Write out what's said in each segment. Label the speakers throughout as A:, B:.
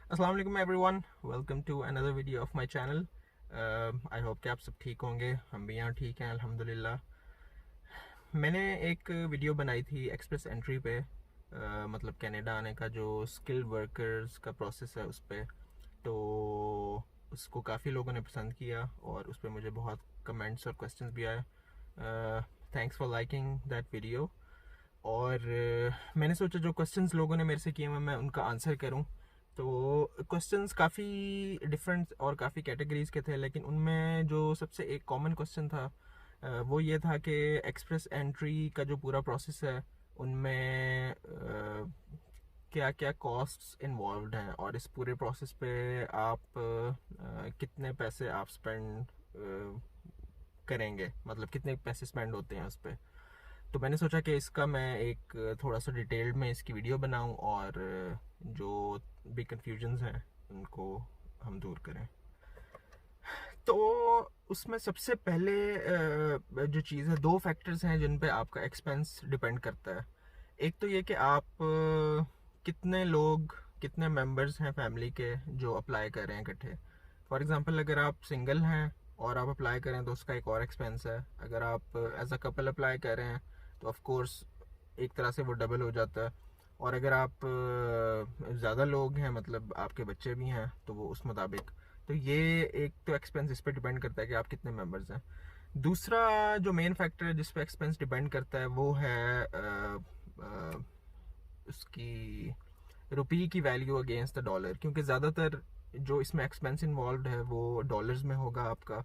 A: अस्सलाम वालेकुम everyone, welcome to another video of my channel. I hope कि आप सब ठीक होंगे। हम भी यहाँ ठीक हैं अल्हम्दुलिल्लाह। मैंने एक वीडियो बनाई थी एक्सप्रेस एंट्री पे, मतलब कनाडा आने का जो स्किल्ड वर्कर्स का प्रोसेस है उस पर। तो उसको काफ़ी लोगों ने पसंद किया और उस पर मुझे बहुत कमेंट्स और क्वेश्चंस भी आए। Thanks for liking that video. और मैंने सोचा जो क्वेश्चंस लोगों ने मेरे से किए मैं उनका आंसर करूं। तो क्वेश्चंस काफ़ी डिफरेंट और काफ़ी कैटेगरीज के थे, लेकिन उनमें जो सबसे एक कॉमन क्वेश्चन था वो ये था कि एक्सप्रेस एंट्री का जो पूरा प्रोसेस है उनमें क्या क्या कॉस्ट्स इन्वॉल्व हैं और इस पूरे प्रोसेस पे आप कितने पैसे आप स्पेंड करेंगे, मतलब कितने पैसे स्पेंड होते हैं उस पर। तो मैंने सोचा कि इसका मैं एक थोड़ा सा डिटेल्ड में इसकी वीडियो बनाऊं और जो भी कन्फ्यूजन्स हैं उनको हम दूर करें। तो उसमें सबसे पहले जो चीज़ है, दो फैक्टर्स हैं जिन पे आपका एक्सपेंस डिपेंड करता है। एक तो ये कि आप कितने लोग, कितने मेंबर्स हैं फैमिली के जो अप्लाई कर रहे हैं इकट्ठे। फॉर एग्जांपल अगर आप सिंगल हैं और आप अप्लाई करें तो उसका एक और एक्सपेंस है। अगर आप एज अ कपल अप्लाई कर रहे हैं तो ऑफ कोर्स एक तरह से वो डबल हो जाता है। और अगर आप ज़्यादा लोग हैं, मतलब आपके बच्चे भी हैं, तो वो उस मुताबिक। तो ये एक तो एक्सपेंस इस पर डिपेंड करता है कि आप कितने मेंबर्स हैं। दूसरा जो मेन फैक्टर है जिस पे एक्सपेंस डिपेंड करता है वो है उसकी रुपये की वैल्यू अगेंस्ट द डॉलर, क्योंकि ज़्यादातर जो इसमें एक्सपेंस इन्वॉल्व है वो डॉलर्स में होगा आपका।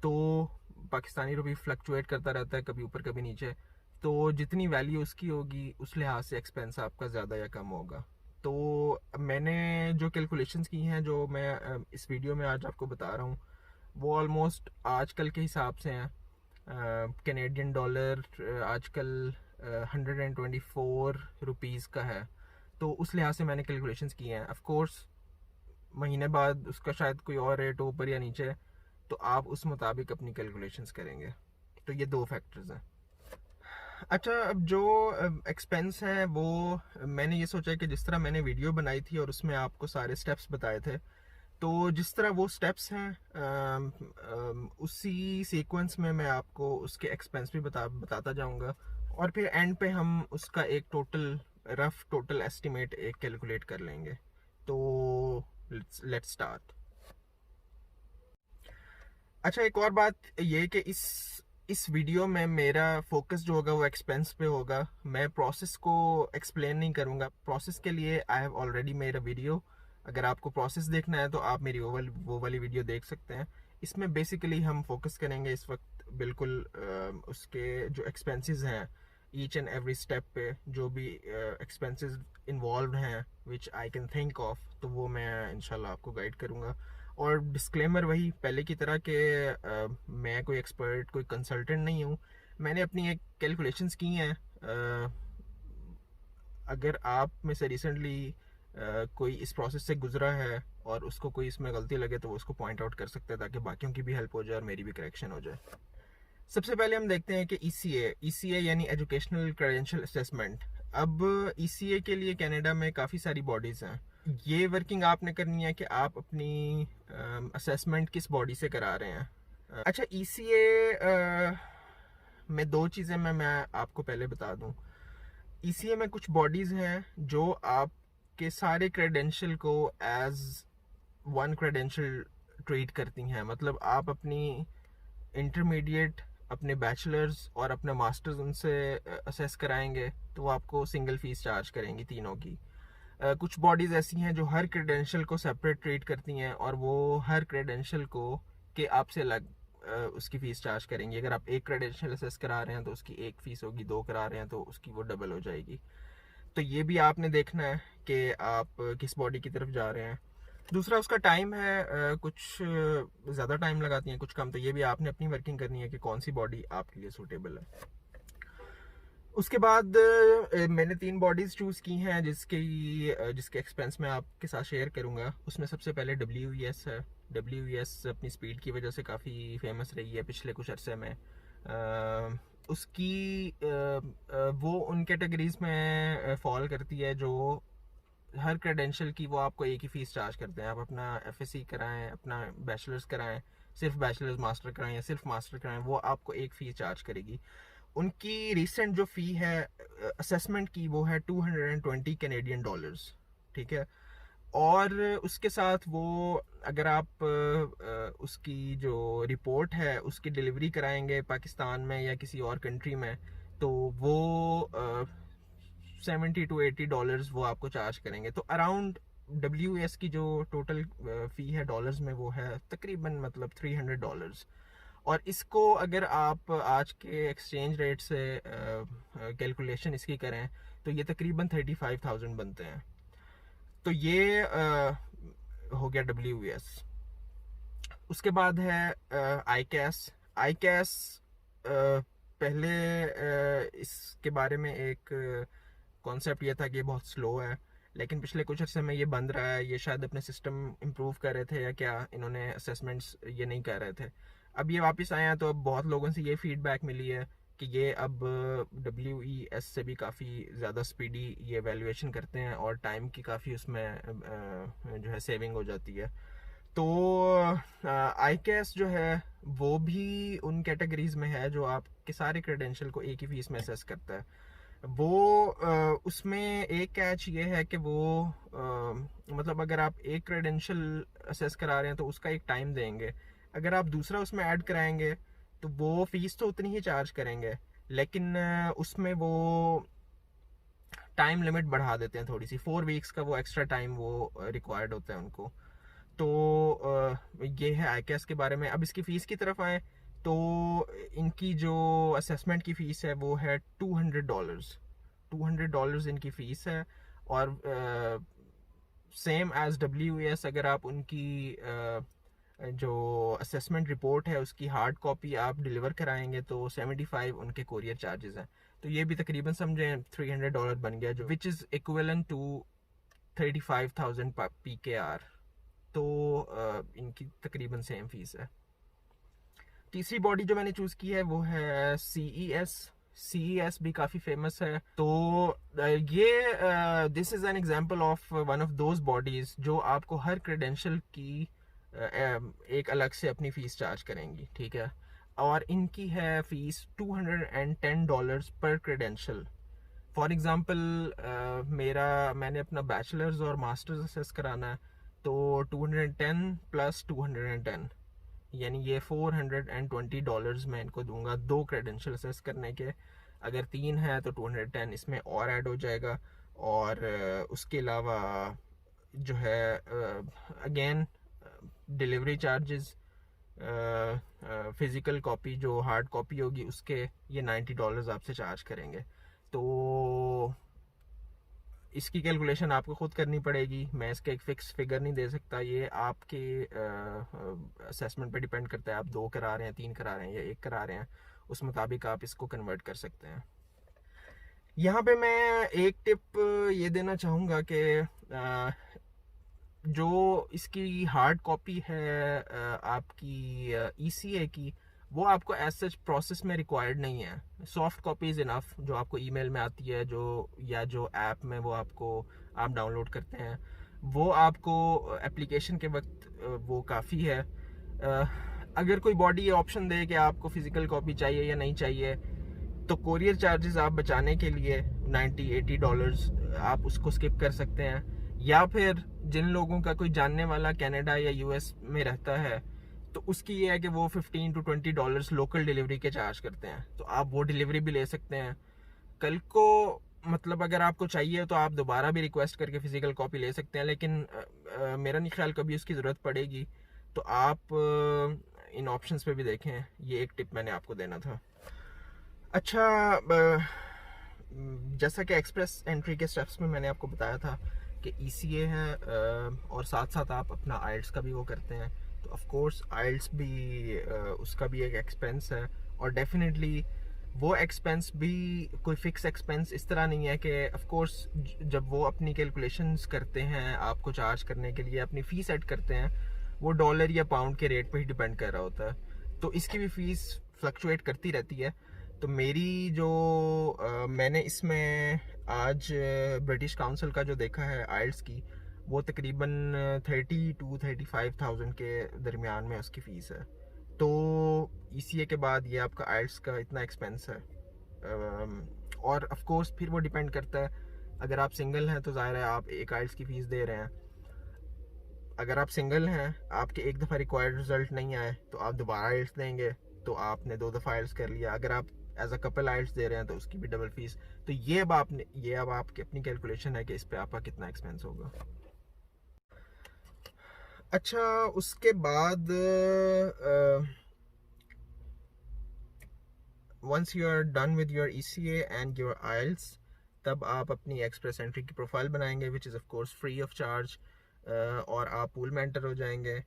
A: तो पाकिस्तानी रुपये फ्लक्चुएट करता रहता है, कभी ऊपर कभी नीचे। तो जितनी वैल्यू उसकी होगी उस लिहाज से एक्सपेंस आपका ज़्यादा या कम होगा। तो मैंने जो कैलकुलेशंस की हैं, जो मैं इस वीडियो में आज आपको बता रहा हूँ, वो ऑलमोस्ट आजकल के हिसाब से हैं। कैनेडियन डॉलर आजकल 124 रुपीज़ का है। तो उस लिहाज से मैंने कैलकुलेशंस की हैं। ऑफ कोर्स महीने बाद उसका शायद कोई और रेट हो, ऊपर या नीचे, तो आप उस मुताबिक अपनी कैलकुलेशंस करेंगे। तो ये दो फैक्टर्स हैं। अच्छा, अब जो एक्सपेंस हैं वो मैंने ये सोचा कि जिस तरह मैंने वीडियो बनाई थी और उसमें आपको सारे स्टेप्स बताए थे, तो जिस तरह वो स्टेप्स हैं उसी सीक्वेंस में मैं आपको उसके एक्सपेंस भी बताता जाऊंगा। और फिर एंड पे हम उसका एक रफ टोटल एस्टिमेट एक कैलकुलेट कर लेंगे। तो लेट्स स्टार्ट। अच्छा, एक और बात ये कि इस वीडियो में मेरा फोकस जो होगा वो एक्सपेंस पे होगा। मैं प्रोसेस को एक्सप्लेन नहीं करूँगा। प्रोसेस के लिए I have already made a video. अगर आपको प्रोसेस देखना है तो आप मेरी वो वाली वीडियो देख सकते हैं। इसमें बेसिकली हम फोकस करेंगे इस वक्त बिल्कुल उसके जो एक्सपेंसेस हैं, ईच एंड एवरी स्टेप पे जो भी एक्सपेंसेस इन्वॉल्व हैं विच आई कैन थिंक ऑफ, तो वो मैं इंशाल्लाह आपको गाइड करूँगा। और डिस्क्लेमर वही पहले की तरह कि मैं कोई एक्सपर्ट, कोई कंसल्टेंट नहीं हूँ। मैंने अपनी एक कैलकुलेशंस की हैं। अगर आप में से रिसेंटली कोई इस प्रोसेस से गुजरा है और उसको कोई इसमें गलती लगे तो वो उसको पॉइंट आउट कर सकते हैं, ताकि बाकियों की भी हेल्प हो जाए और मेरी भी करेक्शन हो जाए। सबसे पहले हम देखते हैं कि ईसीए यानी एजुकेशनल क्रेडेंशियल असेसमेंट। अब ईसीए के लिए कनाडा में काफ़ी सारी बॉडीज़ हैं। ये वर्किंग आपने करनी है कि आप अपनी असेसमेंट किस बॉडी से करा रहे हैं। अच्छा, ईसीए में दो चीज़ें मैं आपको पहले बता दूं। ईसीए में कुछ बॉडीज़ हैं जो आपके सारे क्रेडेंशियल को एज वन क्रेडेंशियल ट्रीट करती हैं। मतलब आप अपनी इंटरमीडिएट, अपने बैचलर्स और अपने मास्टर्स उनसे असेस कराएंगे तो वो आपको सिंगल फीस चार्ज करेंगी तीनों की। कुछ बॉडीज़ ऐसी हैं जो हर क्रेडेंशियल को सेपरेट ट्रीट करती हैं और वो हर क्रेडेंशियल को के आपसे अलग उसकी फ़ीस चार्ज करेंगी। अगर आप एक क्रेडेंशियल असेस करा रहे हैं तो उसकी एक फ़ीस होगी, दो करा रहे हैं तो उसकी वो डबल हो जाएगी। तो ये भी आपने देखना है कि आप किस बॉडी की तरफ जा रहे हैं। दूसरा उसका टाइम है। कुछ ज़्यादा टाइम लगाती हैं, कुछ कम। तो ये भी आपने अपनी वर्किंग करनी है कि कौन सी बॉडी आपके लिए सूटेबल है। उसके बाद मैंने तीन बॉडीज़ चूज़ की हैं जिसके एक्सपेंस मैं आपके साथ शेयर करूंगा। उसमें सबसे पहले WES है। WES अपनी स्पीड की वजह से काफ़ी फेमस रही है पिछले कुछ अरसे में। उसकी वो उन कैटेगरीज में फॉल करती है जो हर क्रेडेंशियल की वो आपको एक ही फ़ीस चार्ज करते हैं। आप अपना FSc कराएं, अपना बैचलर्स कराएं, सिर्फ बैचलर्स मास्टर कराएं या सिर्फ मास्टर कराएं, वो आपको एक फ़ीस चार्ज करेगी। उनकी रिसेंट जो फ़ी है असेसमेंट की वो है $220 ठीक है। और उसके साथ वो अगर आप उसकी जो रिपोर्ट है उसकी डिलीवरी कराएंगे पाकिस्तान में या किसी और कंट्री में, तो वो $70 to $80 वो आपको चार्ज करेंगे। तो अराउंड WS की जो टोटल फ़ी है डॉलर्स में वो है तकरीबन मतलब $300। और इसको अगर आप आज के एक्सचेंज रेट से कैलकुलेशन इसकी करें तो ये तकरीबन 35,000 बनते हैं। तो ये हो गया WS। उसके बाद है ICAS। ICAS पहले इसके बारे में एक कॉन्सेप्ट ये था कि ये बहुत स्लो है, लेकिन पिछले कुछ अर्से में ये बंद रहा है। ये शायद अपने सिस्टम इम्प्रूव कर रहे थे या क्या, इन्होंने असेसमेंट्स ये नहीं कर रहे थे। अब ये वापस आए हैं तो अब बहुत लोगों से ये फीडबैक मिली है कि ये अब WES से भी काफ़ी ज़्यादा स्पीडी ये वैल्यूएशन करते हैं और टाइम की काफ़ी उसमें जो है सेविंग हो जाती है। तो ICAS जो है वो भी उन कैटेगरीज में है जो आपके सारे क्रेडेंशियल को एक ही फीस में असेस करता है। वो उसमें एक कैच ये है कि वो मतलब अगर आप एक क्रेडेंशियल असेस करा रहे हैं तो उसका एक टाइम देंगे, अगर आप दूसरा उसमें ऐड कराएंगे तो वो फीस तो उतनी ही चार्ज करेंगे, लेकिन उसमें वो टाइम लिमिट बढ़ा देते हैं थोड़ी सी। 4 वीक्स का वो एक्स्ट्रा टाइम वो रिक्वायर्ड होता है उनको। तो ये है ICAS के बारे में। अब इसकी फ़ीस की तरफ आए तो इनकी जो असेसमेंट की फ़ीस है वो है $200 इनकी फ़ीस है। और सेम एज WES अगर आप उनकी जो असेसमेंट रिपोर्ट है उसकी हार्ड कॉपी आप डिलीवर कराएंगे तो 75 उनके कोरियर चार्जेस हैं। तो ये भी तकरीबन समझें $300 बन गया, जो which is equivalent to 35,000 PKR। तो इनकी तकरीबन सेम फीस है। तीसरी बॉडी जो मैंने चूज़ की है वो है CES भी काफ़ी फेमस है। तो ये this is an example of one of those bodies जो आपको हर क्रेडेंशियल की एक अलग से अपनी फ़ीस चार्ज करेंगी, ठीक है। और इनकी है फ़ीस $210 पर क्रेडेंशियल। फॉर एग्ज़ाम्पल मैंने अपना बैचलर्स और मास्टर्स असेस कराना है तो 210 + 210 यानी ये $420 मैं इनको दूंगा 2 क्रेडेंशियल असेस करने के। अगर 3 है तो 210 इसमें और ऐड हो जाएगा। और उसके अलावा जो है again delivery charges, physical copy जो हार्ड कॉपी होगी उसके ये $90 आपसे चार्ज करेंगे। तो इसकी कैलकुलेशन आपको ख़ुद करनी पड़ेगी, मैं इसका एक फ़िक्स फिगर नहीं दे सकता। ये आपके असेसमेंट पे डिपेंड करता है, आप 2 करा रहे हैं, 3 करा रहे हैं या 1 करा रहे हैं, उस मुताबिक आप इसको कन्वर्ट कर सकते हैं। यहाँ पे मैं एक टिप ये देना चाहूँगा कि जो इसकी हार्ड कॉपी है आपकी ECA की, वो आपको एज सच प्रोसेस में रिक्वायर्ड नहीं है। सॉफ्ट कॉपी इज़ इनफ जो आपको ईमेल में आती है, जो ऐप में वो आप डाउनलोड करते हैं, वो आपको एप्लीकेशन के वक्त वो काफ़ी है। अगर कोई बॉडी ये ऑप्शन दे कि आपको फ़िज़िकल कॉपी चाहिए या नहीं चाहिए, तो कोरियर चार्जेस आप बचाने के लिए $90-80 आप उसको स्किप कर सकते हैं। या फिर जिन लोगों का कोई जानने वाला कनाडा या US में रहता है तो उसकी ये है कि वो $15 to $20 लोकल डिलीवरी के चार्ज करते हैं, तो आप वो डिलीवरी भी ले सकते हैं। कल को मतलब अगर आपको चाहिए तो आप दोबारा भी रिक्वेस्ट करके फ़िज़िकल कॉपी ले सकते हैं, लेकिन मेरा नहीं ख्याल कभी उसकी ज़रूरत पड़ेगी। तो आप इन ऑप्शंस पे भी देखें, ये एक टिप मैंने आपको देना था। अच्छा, जैसा कि एक्सप्रेस एंट्री के स्टेप्स में मैंने आपको बताया था कि ECA है और साथ साथ आप अपना IELTS का भी वो करते हैं, तो ऑफ कोर्स IELTS भी उसका भी एक एक्सपेंस है। और डेफिनेटली वो एक्सपेंस भी कोई फिक्स एक्सपेंस इस तरह नहीं है कि ऑफ कोर्स जब वो अपनी कैलकुलेशंस करते हैं आपको चार्ज करने के लिए, अपनी फ़ीस सेट करते हैं, वो डॉलर या पाउंड के रेट पे ही डिपेंड कर रहा होता है। तो इसकी भी फ़ीस फ्लक्चुएट करती रहती है। तो मेरी जो मैंने इसमें आज ब्रिटिश काउंसिल का जो देखा है आइल्स की, वो तकरीबन 30 to 35,000 के दरमियान में उसकी फ़ीस है। तो ECA के बाद ये आपका आइल्स का इतना एक्सपेंस है। और ऑफ कोर्स फिर वो डिपेंड करता है, अगर आप सिंगल हैं तो ज़ाहिर है आप एक आइल्स की फ़ीस दे रहे हैं। अगर आप सिंगल हैं, आपके एक दफ़ा रिक्वायर्ड रिजल्ट नहीं आए तो आप दोबारा आइल्स देंगे, तो आपने 2 दफ़ा आइल्स कर लिया। अगर आप एज अ कपल आइल्स दे रहे हैं तो उसकी भी डबल फीस। तो ये अब आपकी अपनी कैलकुलेशन है कि इस पे आपका कितना एक्सपेंस होगा। अच्छा, उसके बाद once you are done with your ECA and your IELTS, तब आप अपनी एक्सप्रेस एंट्री की प्रोफाइल बनाएंगे, which is of course free of charge, और आप पूल में एंटर हो जाएंगे।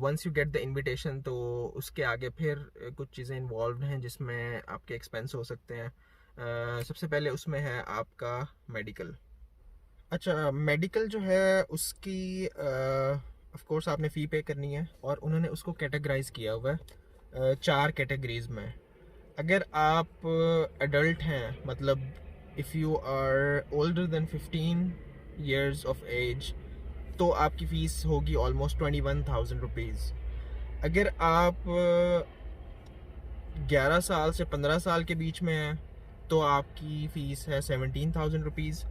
A: Once you get the invitation, तो उसके आगे फिर कुछ चीज़ें इन्वॉल्व हैं जिसमें आपके एक्सपेंस हो सकते हैं। सबसे पहले उसमें है आपका मेडिकल। अच्छा, मेडिकल जो है उसकी ऑफ कोर्स आपने फ़ी पे करनी है, और उन्होंने उसको कैटेगराइज किया हुआ है 4 कैटेगरीज में। अगर आप एडल्ट हैं, मतलब if you are older than 15 years of age, तो आपकी फ़ीस होगी ऑलमोस्ट 21,000 रुपीज़। अगर आप 11 साल से 15 साल के बीच में हैं तो आपकी फ़ीस है 17,000 रुपीज़।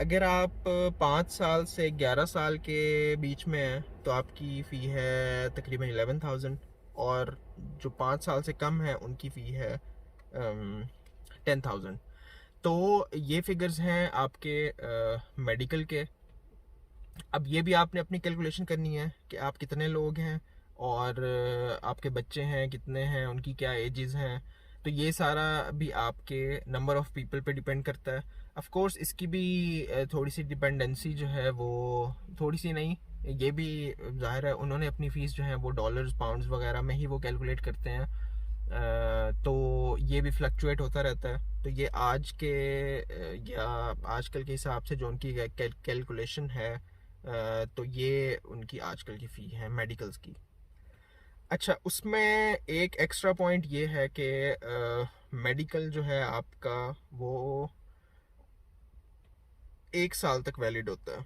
A: अगर आप 5 साल से 11 साल के बीच में हैं तो आपकी फ़ी है तकरीबन 11,000, और जो 5 साल से कम है उनकी फ़ी है 10,000। तो ये फिगर्स हैं आपके मेडिकल के। अब ये भी आपने अपनी कैलकुलेशन करनी है कि आप कितने लोग हैं, और आपके बच्चे हैं कितने हैं, उनकी क्या एजेस हैं। तो ये सारा भी आपके नंबर ऑफ़ पीपल पे डिपेंड करता है। ऑफ कोर्स इसकी भी थोड़ी सी डिपेंडेंसी जो है, वो थोड़ी सी नहीं, ये भी ज़ाहिर है उन्होंने अपनी फ़ीस जो है वो डॉलर्स पाउंड्स वगैरह में ही वो कैलकुलेट करते हैं। तो ये भी फ्लक्चुएट होता रहता है। तो ये आज के या आजकल के हिसाब से जो उनकी कैलकुलेशन है, तो ये उनकी आजकल की फ़ी है मेडिकल्स की। अच्छा, उसमें एक एक्स्ट्रा पॉइंट ये है कि मेडिकल जो है आपका वो 1 साल तक वैलिड होता है।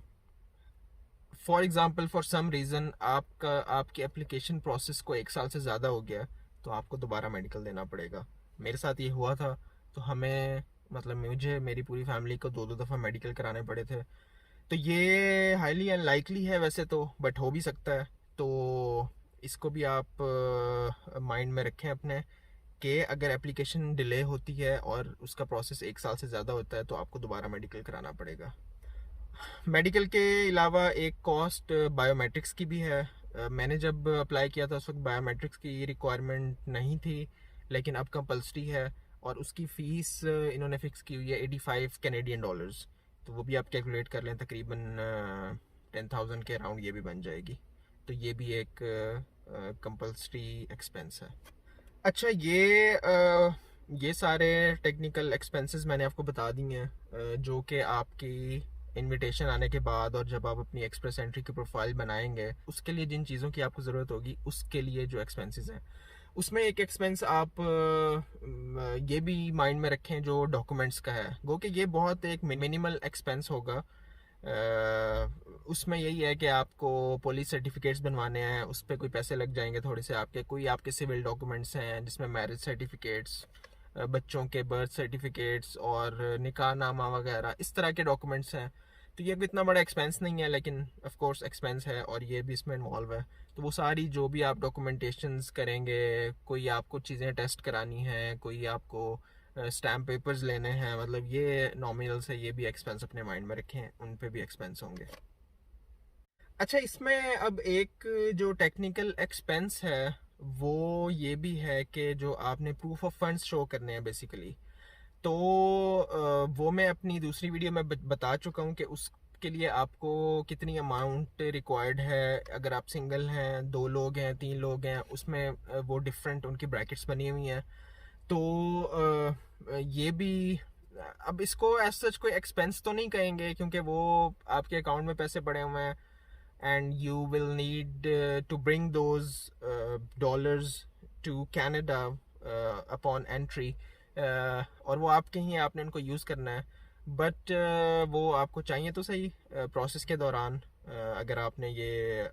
A: For example, for some reason आपकी एप्लीकेशन प्रोसेस को 1 साल से ज़्यादा हो गया, तो आपको दोबारा मेडिकल देना पड़ेगा। मेरे साथ ये हुआ था, तो हमें, मतलब मुझे, मेरी पूरी फैमिली को 2-2 दफ़ा मेडिकल कराने पड़े थे। तो ये हाईली अनलाइकली है वैसे तो, बट हो भी सकता है। तो इसको भी आप माइंड में रखें अपने, कि अगर एप्लीकेशन डिले होती है और उसका प्रोसेस 1 साल से ज़्यादा होता है तो आपको दोबारा मेडिकल कराना पड़ेगा। मेडिकल के अलावा एक कॉस्ट बायोमेट्रिक्स की भी है। मैंने जब अप्लाई किया था उस वक्त बायोमेट्रिक्स की रिक्वायरमेंट नहीं थी, लेकिन अब कंपल्सरी है, और उसकी फ़ीस इन्होंने फ़िक्स की हुई है 85 कैनेडियन डॉलर्स। तो वो भी आप कैलकुलेट कर लें, तकरीबन 10,000 के अराउंड ये भी बन जाएगी। तो ये भी एक कंपल्सरी एक्सपेंस है। अच्छा, ये सारे टेक्निकल एक्सपेंसेस मैंने आपको बता दिए हैं, जो कि आपकी इनविटेशन आने के बाद और जब आप अपनी एक्सप्रेस एंट्री की प्रोफाइल बनाएंगे, उसके लिए जिन चीज़ों की आपको ज़रूरत होगी उसके लिए जो एक्सपेंसेस हैं। उसमें एक एक्सपेंस आप ये भी माइंड में रखें जो डॉक्यूमेंट्स का है, गो कि ये बहुत एक मिनिमल एक्सपेंस होगा। उसमें यही है कि आपको पुलिस सर्टिफिकेट्स बनवाने हैं, उस पर कोई पैसे लग जाएंगे थोड़े से आपके। कोई आपके सिविल डॉक्यूमेंट्स हैं जिसमें मैरिज सर्टिफिकेट्स, बच्चों के बर्थ सर्टिफिकेट्स और निकाह नामा वगैरह, इस तरह के डॉक्यूमेंट्स हैं। तो ये इतना बड़ा एक्सपेंस नहीं है, लेकिन ऑफ कोर्स एक्सपेंस है, और ये भी इसमें इन्वॉल्व है। तो वो सारी जो भी आप डॉक्यूमेंटेशंस करेंगे, कोई आपको चीज़ें टेस्ट करानी हैं, कोई आपको स्टैम्प पेपर्स लेने हैं, मतलब ये नॉमिनल्स है, ये भी एक्सपेंस अपने माइंड में रखें, उन पे भी एक्सपेंस होंगे। अच्छा, इसमें अब एक जो टेक्निकल एक्सपेंस है वो ये भी है कि जो आपने प्रूफ ऑफ फंड्स शो करने हैं बेसिकली, तो वो मैं अपनी दूसरी वीडियो में बता चुका हूँ कि उसके लिए आपको कितनी अमाउंट रिक्वायर्ड है। अगर आप सिंगल हैं, 2 लोग हैं, 3 लोग हैं, उसमें वो डिफरेंट उनकी ब्रैकेट्स बनी हुई हैं। तो ये भी, अब इसको एज सच कोई एक्सपेंस तो नहीं कहेंगे, क्योंकि वो आपके अकाउंट में पैसे पड़े हुए हैं, and you will need to bring those dollars to Canada upon entry. और वो आपके ही हैं, आपने उनको यूज़ करना है। बट वो आपको चाहिए तो सही प्रोसेस के दौरान, अगर आपने ये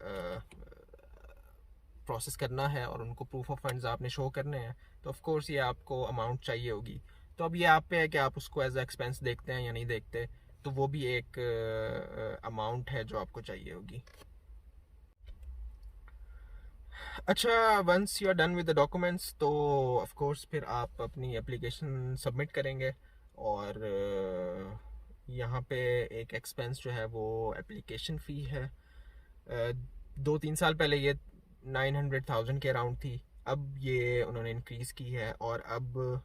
A: प्रोसेस करना है और उनको प्रूफ ऑफ फंड्स आपने शो करने हैं, तो ऑफ कोर्स ये आपको अमाउंट चाहिए होगी। तो अब ये आप पे है कि आप उसको एज एक्सपेंस देखते हैं या नहीं देखते। तो वो भी एक अमाउंट है जो आपको चाहिए होगी। अच्छा, once you are done with the documents, तो ऑफ कोर्स फिर आप अपनी एप्लीकेशन सबमिट करेंगे। और यहाँ पे एक एक्सपेंस जो है वो एप्लीकेशन फ़ी है। 2-3 साल पहले ये 900,000 के अराउंड थी। अब ये उन्होंने इंक्रीज़ की है और अब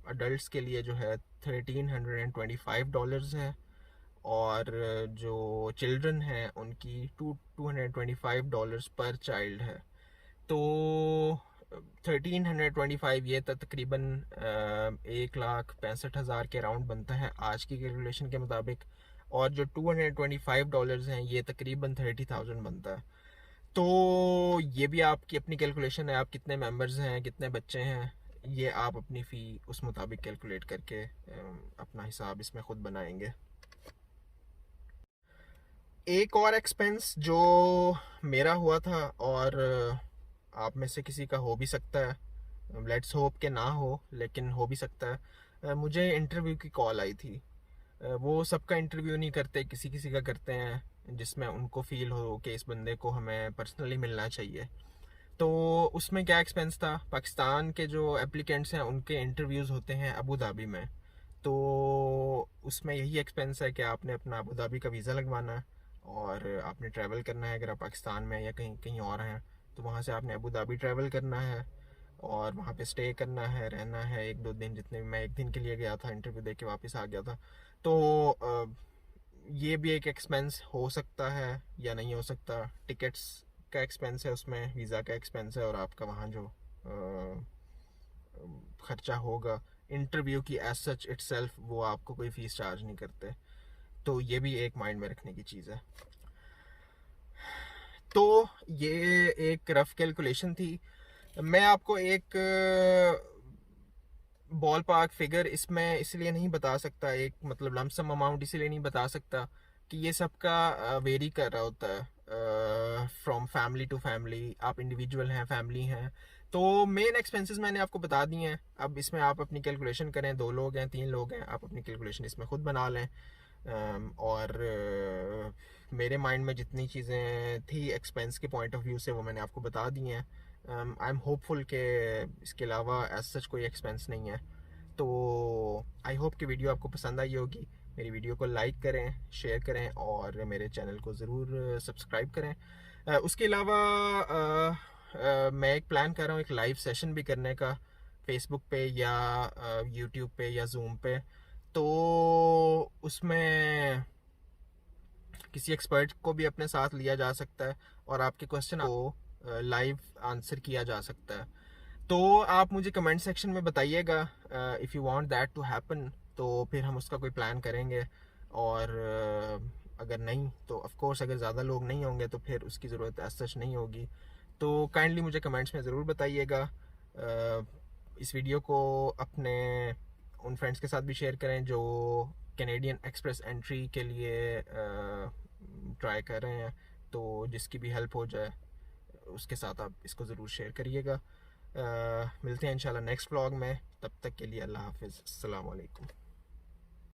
A: अडल्ट्स के लिए जो है $1,325 है। और जो चिल्ड्रन हैं उनकी $225 पर चाइल्ड है। तो 1325 ये तकरीबन 1,65,000 के अराउंड बनता है आज की कैलकुलेशन के मुताबिक। और जो $225 हैं ये तकरीबन 30,000 बनता है। तो ये भी आपकी अपनी कैलकुलेशन है, आप कितने मेंबर्स हैं, कितने बच्चे हैं, ये आप अपनी फ़ी उस मुताबिक कैलकुलेट करके अपना हिसाब इसमें ख़ुद बनाएंगे। एक और एक्सपेंस जो मेरा हुआ था और आप में से किसी का हो भी सकता है, लेट्स होप के ना हो, लेकिन हो भी सकता है। मुझे इंटरव्यू की कॉल आई थी। वो सबका इंटरव्यू नहीं करते, किसी किसी का करते हैं जिसमें उनको फ़ील हो कि इस बंदे को हमें पर्सनली मिलना चाहिए। तो उसमें क्या एक्सपेंस था, पाकिस्तान के जो एप्लीकेंट्स हैं उनके इंटरव्यूज़ होते हैं अबू धाबी में। तो उसमें यही एक्सपेंस है कि आपने अपना अबू धाबी का वीज़ा लगवाना है और आपने ट्रैवल करना है। अगर आप पाकिस्तान में या कहीं कहीं और हैं तो वहाँ से आपने अबू धाबी ट्रैवल करना है और वहाँ पे स्टे करना है, रहना है 1-2 दिन। जितने मैं 1 दिन के लिए गया था, इंटरव्यू दे के वापस आ गया था। तो ये भी एक एक्सपेंस हो सकता है या नहीं हो सकता। टिकट्स का एक्सपेंस है उसमें, वीज़ा का एक्सपेंस है और आपका वहाँ जो ख़र्चा होगा इंटरव्यू की एज सच इटसेल्फ, वो आपको कोई फ़ीस चार्ज नहीं करते। तो ये भी एक माइंड में रखने की चीज़ है। तो ये एक रफ़ कैलकुलेशन थी। मैं आपको एक बॉल पार्क फिगर इसमें इसलिए नहीं बता सकता, एक मतलब लमसम अमाउंट इसलिए नहीं बता सकता कि ये सबका वेरी कर रहा होता है फ्रॉम फैमिली टू फैमिली। आप इंडिविजुअल हैं, फैमिली हैं। तो मेन एक्सपेंसेस मैंने आपको बता दिए हैं। अब इसमें आप अपनी कैलकुलेशन करें, 2 लोग हैं, 3 लोग हैं, आप अपनी कैलकुलेशन इसमें ख़ुद बना लें। और मेरे माइंड में जितनी चीज़ें थी एक्सपेंस के पॉइंट ऑफ व्यू से वो मैंने आपको बता दी हैं। आई एम होपफुल कि इसके अलावा एज सच कोई एक्सपेंस नहीं है। तो आई होप कि वीडियो आपको पसंद आई होगी। मेरी वीडियो को लाइक करें, शेयर करें और मेरे चैनल को ज़रूर सब्सक्राइब करें। उसके अलावा मैं एक प्लान कर रहा हूँ एक लाइव सेशन भी करने का, फेसबुक पे या यूट्यूब पे या जूम पे। तो उसमें किसी एक्सपर्ट को भी अपने साथ लिया जा सकता है और आपके क्वेश्चन को लाइव आंसर किया जा सकता है। तो आप मुझे कमेंट सेक्शन में बताइएगा if you want that to happen, तो फिर हम उसका कोई प्लान करेंगे। और अगर नहीं तो ऑफ कोर्स अगर ज़्यादा लोग नहीं होंगे तो फिर उसकी ज़रूरत एज सच नहीं होगी। तो काइंडली मुझे कमेंट्स में ज़रूर बताइएगा। इस वीडियो को अपने उन फ्रेंड्स के साथ भी शेयर करें जो कैनेडियन एक्सप्रेस एंट्री के लिए ट्राई कर रहे हैं। तो जिसकी भी हेल्प हो जाए उसके साथ आप इसको ज़रूर शेयर करिएगा। मिलते हैं इंशाल्लाह नेक्स्ट व्लॉग में। तब तक के लिए अल्लाह हाफिज़, अस्सलाम वालेकुम।